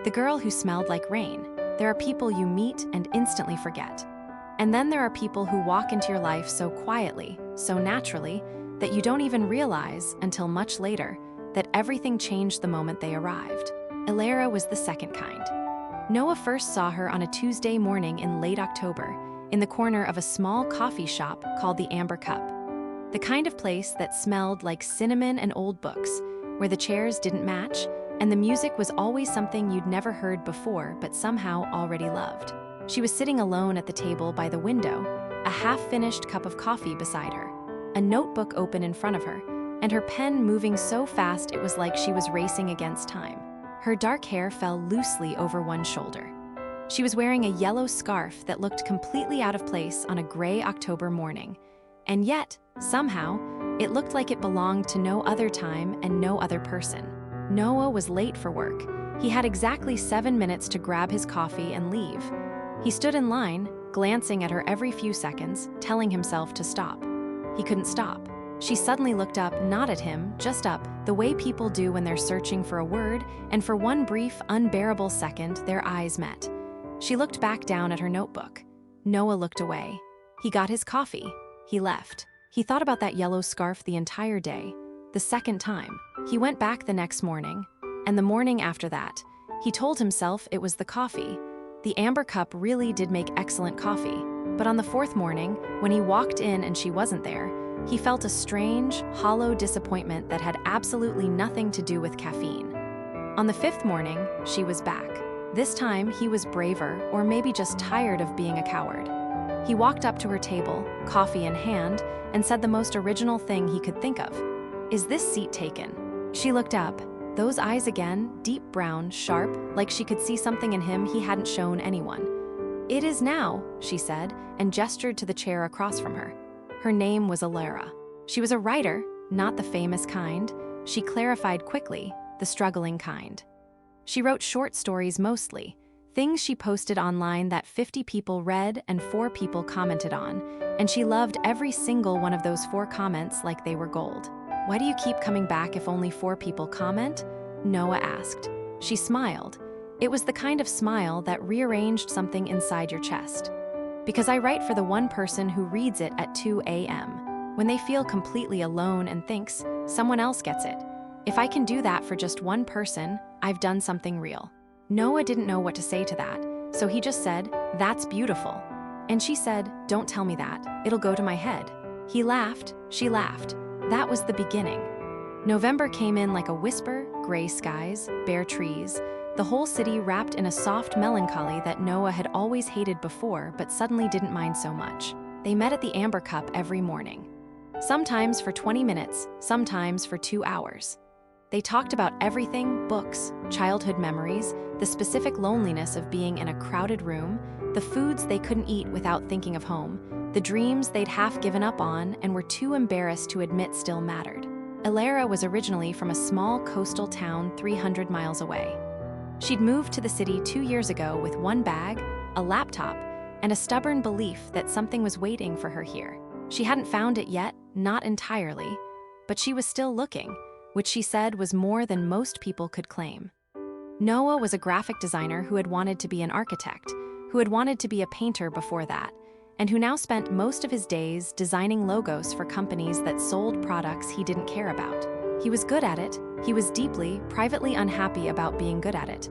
The girl who smelled like rain. There are people you meet and instantly forget. And then there are people who walk into your life so quietly, so naturally, that you don't even realize until much later that everything changed the moment they arrived. Elara was the second kind. Noah first saw her on a Tuesday morning in late October, in the corner of a small coffee shop called the Amber Cup. The kind of place that smelled like cinnamon and old books, where the chairs didn't match, and the music was always something you'd never heard before but somehow already loved. She was sitting alone at the table by the window, a half-finished cup of coffee beside her, a notebook open in front of her, and her pen moving so fast it was like she was racing against time. Her dark hair fell loosely over one shoulder. She was wearing a yellow scarf that looked completely out of place on a gray October morning. And yet, somehow, it looked like it belonged to no other time and no other person. Noah was late for work. He had exactly 7 minutes to grab his coffee and leave. He stood in line, glancing at her every few seconds, telling himself to stop. He couldn't stop. She suddenly looked up, not at him, just up, the way people do when they're searching for a word, and for one brief, unbearable second, their eyes met. She looked back down at her notebook. Noah looked away. He got his coffee. He left. He thought about that yellow scarf the entire day. The second time. He went back the next morning, and the morning after that. He told himself it was the coffee. The Amber Cup really did make excellent coffee. But on the fourth morning, when he walked in and she wasn't there, he felt a strange, hollow disappointment that had absolutely nothing to do with caffeine. On the fifth morning, she was back. This time, he was braver, or maybe just tired of being a coward. He walked up to her table, coffee in hand, and said the most original thing he could think of. "Is this seat taken?" She looked up. Those eyes again, deep brown, sharp, like she could see something in him he hadn't shown anyone. "It is now," she said, and gestured to the chair across from her. Her name was Elara. She was a writer, not the famous kind. She clarified quickly, the struggling kind. She wrote short stories mostly, things she posted online that 50 people read and 4 people commented on, and she loved every single one of those 4 comments like they were gold. "Why do you keep coming back if only 4 people comment?" Noah asked. She smiled. It was the kind of smile that rearranged something inside your chest. "Because I write for the one person who reads it at 2 a.m. when they feel completely alone and thinks someone else gets it. If I can do that for just one person, I've done something real." Noah didn't know what to say to that, so he just said, "That's beautiful." And she said, "Don't tell me that, it'll go to my head." He laughed, she laughed. That was the beginning. November came in like a whisper, gray skies, bare trees, the whole city wrapped in a soft melancholy that Noah had always hated before but suddenly didn't mind so much. They met at the Amber Cup every morning. Sometimes for 20 minutes, sometimes for 2 hours. They talked about everything: books, childhood memories, the specific loneliness of being in a crowded room, the foods they couldn't eat without thinking of home, the dreams they'd half given up on and were too embarrassed to admit still mattered. Elara was originally from a small coastal town 300 miles away. She'd moved to the city 2 years ago with one bag, a laptop, and a stubborn belief that something was waiting for her here. She hadn't found it yet, not entirely, but she was still looking, which she said was more than most people could claim. Noah was a graphic designer who had wanted to be an architect, who had wanted to be a painter before that, and who now spent most of his days designing logos for companies that sold products he didn't care about. He was good at it. He was deeply, privately unhappy about being good at it.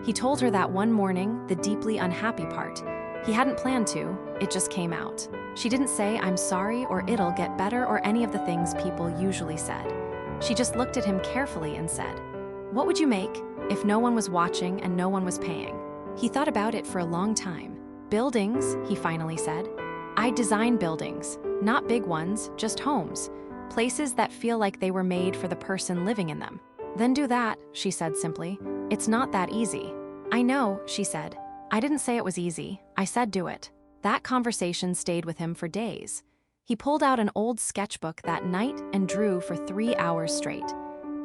He told her that one morning, the deeply unhappy part. He hadn't planned to, it just came out. She didn't say, "I'm sorry," or "it'll get better," or any of the things people usually said. She just looked at him carefully and said, "What would you make if no one was watching and no one was paying?" He thought about it for a long time. "Buildings," he finally said. "I design buildings, not big ones, just homes. Places that feel like they were made for the person living in them." "Then do that," she said simply. "It's not that easy." "I know," she said. "I didn't say it was easy. I said do it." That conversation stayed with him for days. He pulled out an old sketchbook that night and drew for 3 hours straight.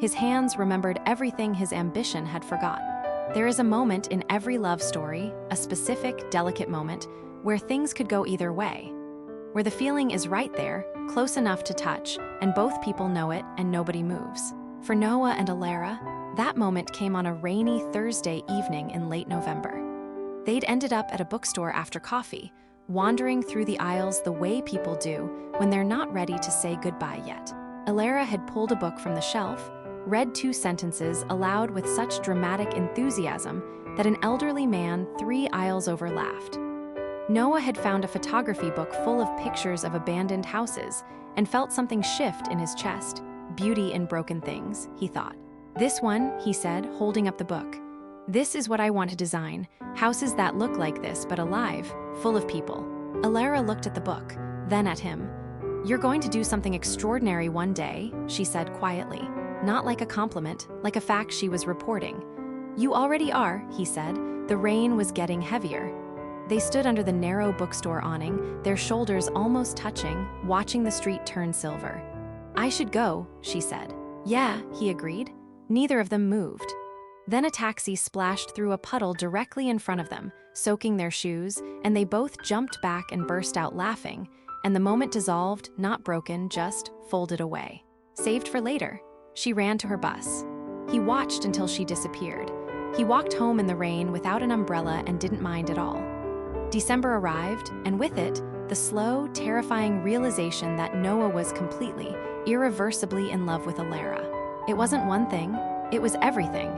His hands remembered everything his ambition had forgotten. There is a moment in every love story, a specific, delicate moment, where things could go either way. Where the feeling is right there, close enough to touch, and both people know it and nobody moves. For Noah and Elara, That moment came on a rainy Thursday evening in late November. They'd ended up at a bookstore after coffee, wandering through the aisles the way people do when they're not ready to say goodbye yet. Alara had pulled a book from the shelf, read 2 sentences aloud with such dramatic enthusiasm that an elderly man 3 aisles over laughed. Noah had found a photography book full of pictures of abandoned houses and felt something shift in his chest. Beauty in broken things, he thought. This one, he said, holding up the book. This is what I want to design, houses that look like this but alive, full of people. Alara looked at the book, then at him. You're going to do something extraordinary one day, she said quietly. Not like a compliment, like a fact she was reporting. You already are, he said. The rain was getting heavier. They stood under the narrow bookstore awning, their shoulders almost touching, watching the street turn silver. I should go, she said. Yeah, he agreed. Neither of them moved. Then a taxi splashed through a puddle directly in front of them, soaking their shoes, and they both jumped back and burst out laughing, and the moment dissolved, not broken, just folded away. Saved for later. She ran to her bus. He watched until she disappeared. He walked home in the rain without an umbrella and didn't mind at all. December arrived, and with it, the slow, terrifying realization that Noah was completely, irreversibly in love with Alara. It wasn't one thing, it was everything.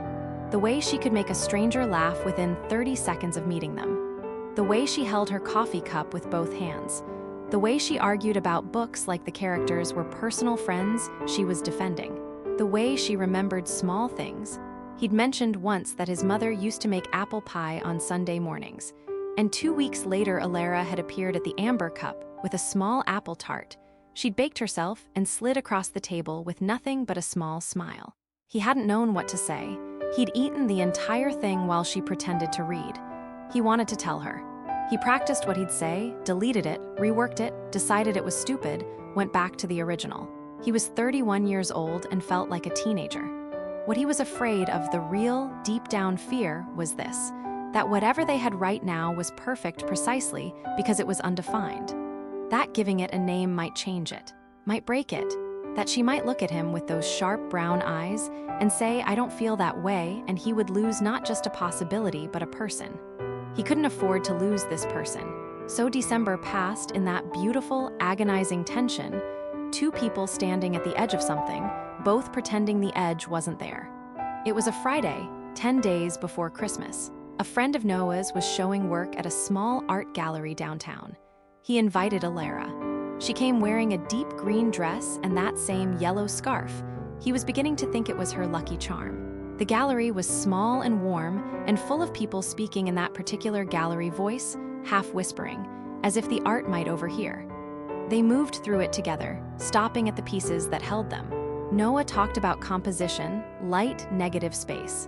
The way she could make a stranger laugh within 30 seconds of meeting them. The way she held her coffee cup with both hands. The way she argued about books like the characters were personal friends she was defending. The way she remembered small things. He'd mentioned once that his mother used to make apple pie on Sunday mornings. And 2 weeks later, Alara had appeared at the Amber Cup with a small apple tart. She'd baked herself and slid across the table with nothing but a small smile. He hadn't known what to say. He'd eaten the entire thing while she pretended to read. He wanted to tell her. He practiced what he'd say, deleted it, reworked it, decided it was stupid, went back to the original. He was 31 years old and felt like a teenager. What he was afraid of, the real, deep-down fear, was this: that whatever they had right now was perfect precisely because it was undefined. That giving it a name might change it, might break it, that she might look at him with those sharp brown eyes and say, I don't feel that way, and he would lose not just a possibility but a person. He couldn't afford to lose this person. So December passed in that beautiful, agonizing tension, 2 people standing at the edge of something, both pretending the edge wasn't there. It was a Friday, 10 days before Christmas. A friend of Noah's was showing work at a small art gallery downtown. He invited Alara. She came wearing a deep green dress and that same yellow scarf. He was beginning to think it was her lucky charm. The gallery was small and warm and full of people speaking in that particular gallery voice, half whispering, as if the art might overhear. They moved through it together, stopping at the pieces that held them. Noah talked about composition, light, negative space.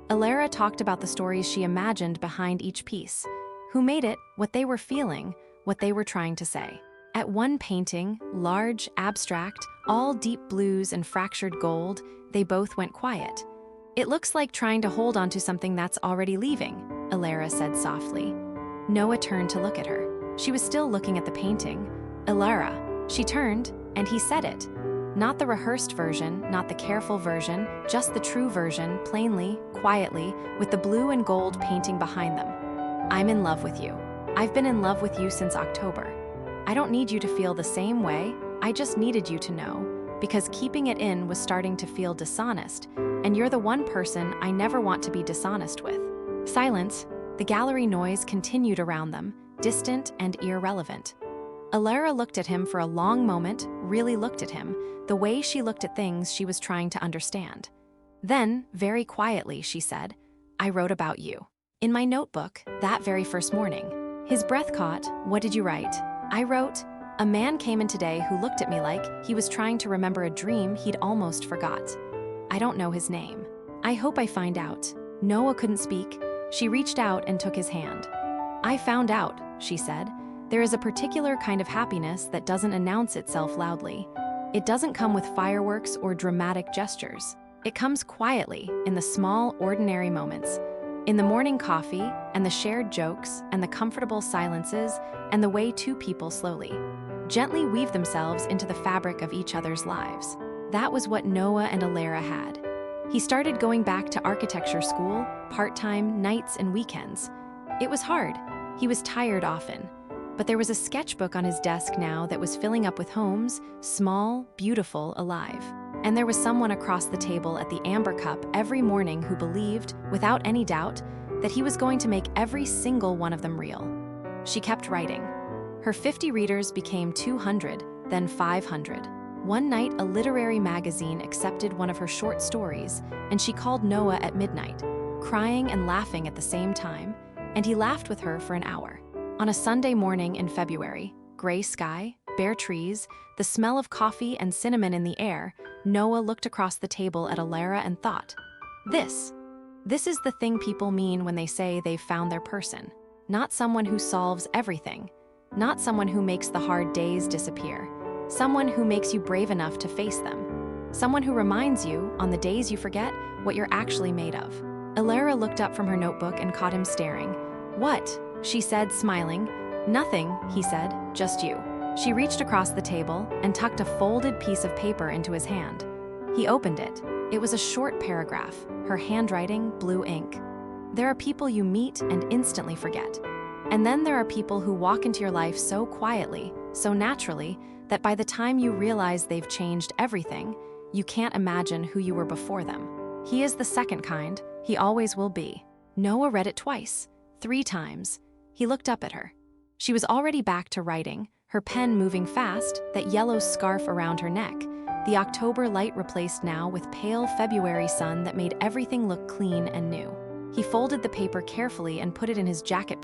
Alara talked about the stories she imagined behind each piece, who made it, what they were feeling, what they were trying to say. At one painting, large, abstract, all deep blues and fractured gold, they both went quiet. It looks like trying to hold onto something that's already leaving, Alara said softly. Noah turned to look at her. She was still looking at the painting. Alara. She turned, and he said it. Not the rehearsed version, not the careful version, just the true version, plainly, quietly, with the blue and gold painting behind them. I'm in love with you. I've been in love with you since October. I don't need you to feel the same way, I just needed you to know, because keeping it in was starting to feel dishonest, and you're the one person I never want to be dishonest with. Silence. The gallery noise continued around them, distant and irrelevant. Alara looked at him for a long moment, really looked at him, the way she looked at things she was trying to understand. Then, very quietly, she said, I wrote about you. In my notebook, that very first morning. His breath caught. What did you write? I wrote, a man came in today who looked at me like he was trying to remember a dream he'd almost forgot. I don't know his name. I hope I find out. Noah couldn't speak. She reached out and took his hand. I found out, she said. There is a particular kind of happiness that doesn't announce itself loudly. It doesn't come with fireworks or dramatic gestures. It comes quietly in the small, ordinary moments. In the morning coffee, and the shared jokes, and the comfortable silences, and the way 2 people slowly, gently weave themselves into the fabric of each other's lives. That was what Noah and Alara had. He started going back to architecture school, part-time, nights and weekends. It was hard. He was tired often. But there was a sketchbook on his desk now that was filling up with homes, small, beautiful, alive. And there was someone across the table at the Amber Cup every morning who believed, without any doubt, that he was going to make every single one of them real. She kept writing. Her 50 readers became 200, then 500. One night, a literary magazine accepted one of her short stories, and she called Noah at midnight, crying and laughing at the same time, and he laughed with her for an hour. On a Sunday morning in February, gray sky, bare trees, the smell of coffee and cinnamon in the air, Noah looked across the table at Alara and thought, This is the thing people mean when they say they've found their person. Not someone who solves everything. Not someone who makes the hard days disappear. Someone who makes you brave enough to face them. Someone who reminds you, on the days you forget, what you're actually made of. Alara looked up from her notebook and caught him staring. What? She said, smiling. Nothing, he said, just you. She reached across the table and tucked a folded piece of paper into his hand. He opened it. It was a short paragraph, her handwriting blue ink. There are people you meet and instantly forget. And then there are people who walk into your life so quietly, so naturally, that by the time you realize they've changed everything, you can't imagine who you were before them. He is the second kind. He always will be. Noah read it twice, 3 times. He looked up at her. She was already back to writing, her pen moving fast, that yellow scarf around her neck. The October light replaced now with pale February sun that made everything look clean and new. He folded the paper carefully and put it in his jacket